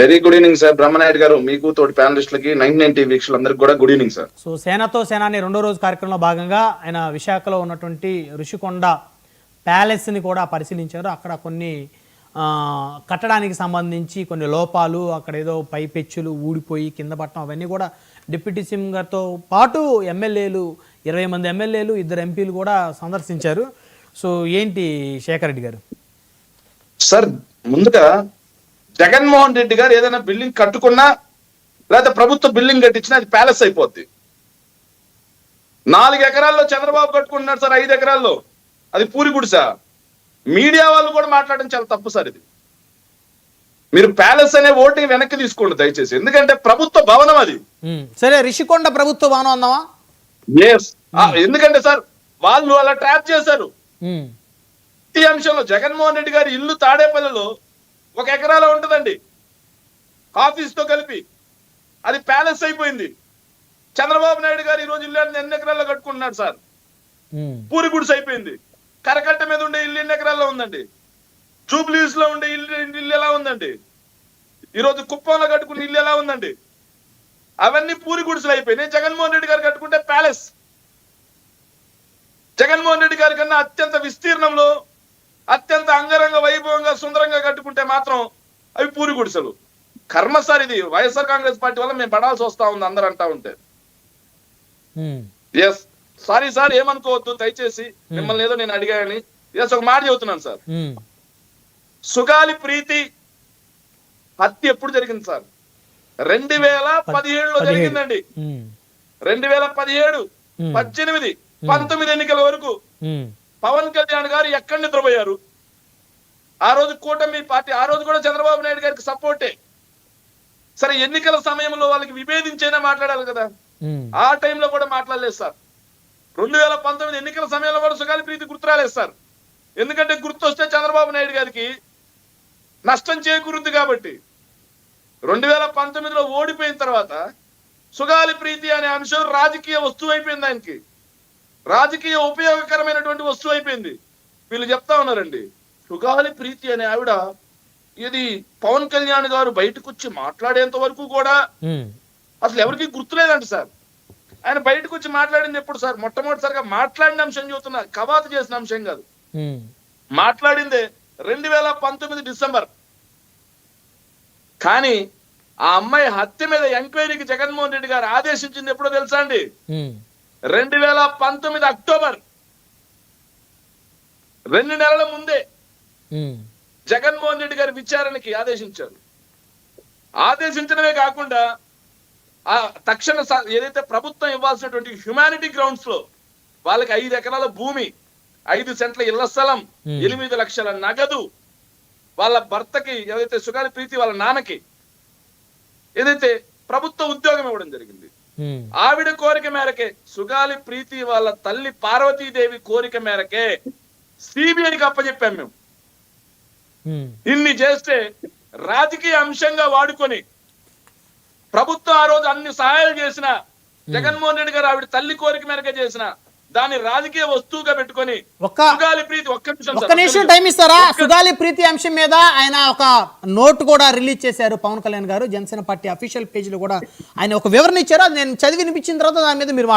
Very good evening sir Brahmanaidu గారు, మీకు తోటి ప్యానలిస్టులకి 99 టీవీ వీక్షకులందరికీ కూడా గుడ్ ఈవినింగ్ సార్. సో సేనతో సేనాని రెండో రోజు కార్యక్రమంలో భాగంగా ఆయన విశాఖలో ఉన్నటువంటి ఋషికొండ ప్యాలెస్ని కూడా పరిశీలించారు. అక్కడ కొన్ని కట్టడానికి సంబంధించి కొన్ని లోపాలు, అక్కడ ఏదో పైపెచ్చులు ఊడిపోయి కింద పట్టడం, అవన్నీ కూడా డిప్యూటీ సీఎం గారితో పాటు ఎమ్మెల్యేలు 20 మంది ఎమ్మెల్యేలు 2 ఎంపీలు కూడా సందర్శించారు. సో ఏంటి శేఖర్ రెడ్డి గారు? సార్, ముందుగా జగన్మోహన్ రెడ్డి గారు ఏదైనా బిల్డింగ్ కట్టుకున్నా లేదా ప్రభుత్వ బిల్డింగ్ కట్టించినా అది ప్యాలెస్ అయిపోద్ది. 4 ఎకరాల్లో చంద్రబాబు కట్టుకుంటున్నాడు సార్, 5 ఎకరాల్లో అది పూరి గుడిసా. మీడియా వాళ్ళు కూడా మాట్లాడడం చాలా తప్పు సార్. ఇది మీరు ప్యాలెస్ అనే ఓటింగ్ వెనక్కి తీసుకోండి దయచేసి, ఎందుకంటే ప్రభుత్వ భవనం అది. సరే, ఋషికొండ ప్రభుత్వ భవనం అందామా? ఎందుకంటే సార్ వాళ్ళు అలా ట్రాప్ చేశారు. ఈ అంశంలో జగన్మోహన్ రెడ్డి గారి ఇల్లు తాడేపల్లిలో 1 ఎకరాలో ఉంటుందండి, ఆఫీస్ తో కలిపి. అది ప్యాలెస్ అయిపోయింది. చంద్రబాబు నాయుడు గారు ఈ రోజు ఇల్లు ఎన్ని ఎకరాల్లో కట్టుకుంటున్నాడు సార్? పూరి గుడిసె అయిపోయింది. కరకట్ట మీద ఉండే ఇల్లు ఎన్ని ఎకరాల్లో ఉందండి? జూబ్లీస్ లో ఉండే ఇల్లు ఎలా ఉందండి? ఈ రోజు కుప్పంలో కట్టుకున్న ఇల్లు ఎలా ఉందండి? అవన్నీ పూరి గుడిసెలు అయిపోయినాయి. జగన్మోహన్ రెడ్డి గారు కట్టుకుంటే ప్యాలెస్. జగన్మోహన్ రెడ్డి గారి కన్నా అత్యంత విస్తీర్ణంలో, అత్యంత అంగరంగ వైభవంగా సుందరంగా కట్టుకుంటే మాత్రం అవి పూరి గుడిసెలు. కర్మ సార్, ఇది వైఎస్ఆర్ కాంగ్రెస్ పార్టీ వల్ల మేము పడాల్సి వస్తా ఉంది అందరూ అంటా ఉంటే. ఎస్, సారీ సార్, ఏమనుకోవద్దు దయచేసి, మిమ్మల్ని ఏదో నేను అడిగానని. ఎస్, ఒక మాట చెబుతున్నాను సార్. సుగాలి ప్రీతి హత్య ఎప్పుడు జరిగింది సార్? 2017లో జరిగిందండి. 2017, 18, 19 ఎన్నికల వరకు పవన్ కళ్యాణ్ గారు ఎక్కడ నిద్రపోయారు? ఆ రోజు కూటమి పార్టీ, ఆ రోజు కూడా చంద్రబాబు నాయుడు గారికి సపోర్టే. సరే, ఎన్నికల సమయంలో వాళ్ళకి విభేదించైనా మాట్లాడాలి కదా, ఆ టైంలో కూడా మాట్లాడలేదు సార్. 2019 ఎన్నికల సమయంలో కూడా సుగాలి ప్రీతి గుర్తు రాలేదు సార్. ఎందుకంటే గుర్తు వస్తే చంద్రబాబు నాయుడు గారికి నష్టం చేకూరుద్ది కాబట్టి. 2019లో ఓడిపోయిన తర్వాత సుగాలి ప్రీతి అనే అంశం రాజకీయ వస్తువు అయిపోయింది. ఆయనకి రాజకీయ ఉపయోగకరమైనటువంటి వస్తువు అయిపోయింది. వీళ్ళు చెప్తా ఉన్నారండి, సుగాలి ప్రీతి అనే ఆవిడ ఇది పవన్ కళ్యాణ్ గారు బయటకు వచ్చి మాట్లాడేంత వరకు కూడా అసలు ఎవరికి గుర్తులేదంట సార్. ఆయన బయటకు వచ్చి మాట్లాడింది ఎప్పుడు సార్? మొట్టమొదటిసారిగా మాట్లాడిన అంశం చూస్తున్నా, కవాతు చేసిన అంశం కాదు. మాట్లాడిందే 2019 డిసెంబర్. కానీ ఆ అమ్మాయి హత్య మీద ఎంక్వైరీకి జగన్మోహన్ రెడ్డి గారు ఆదేశించింది ఎప్పుడో తెలుసా అండి? 2019 అక్టోబర్. 2 నెలల ముందే జగన్మోహన్ రెడ్డి గారి విచారణకి ఆదేశించారు. ఆదేశించడమే కాకుండా ఆ తక్షణ ఏదైతే ప్రభుత్వం ఇవ్వాల్సినటువంటి హ్యుమానిటీ గ్రౌండ్స్ లో వాళ్ళకి 5 ఎకరాల భూమి, 5 సెంట్ల ఇళ్ల స్థలం, 8 లక్షల నగదు, వాళ్ళ భర్తకి ఏదైతే సుగాలి ప్రీతి వాళ్ళ నాన్నకి ఏదైతే ప్రభుత్వ ఉద్యోగం ఇవ్వడం జరిగింది. ఆవిడ కోరిక మేరకే, సుగాలి ప్రీతి వాళ్ళ తల్లి పార్వతీదేవి కోరిక మేరకే సిబిఐకి అప్పచెప్పాం మేము. ఇన్ని చేస్తే రాజకీయ అంశంగా వాడుకొని ప్రభుత్వం ఆ రోజు అన్ని సహాయాలు చేసిన, జగన్మోహన్ రెడ్డి గారు ఆవిడ తల్లి కోరిక మేరకే చేసిన దాన్ని రాజకీయ వస్తువుగా పెట్టుకొని సుగాలి ప్రీతి ఒక్క నిమిషం టైం ఇస్తారా? సుగాలి ప్రీతి అంశం మీద ఆయన ఒక నోట్ కూడా రిలీజ్ చేశారు పవన్ కళ్యాణ్ గారు. జనసేన పార్టీ అఫీషియల్ పేజ్ లో కూడా ఆయన ఒక వివరణ ఇచ్చారు. అది నేను చదివి వినిపించిన తర్వాత దాని మీద మీరు మాట్లాడారు.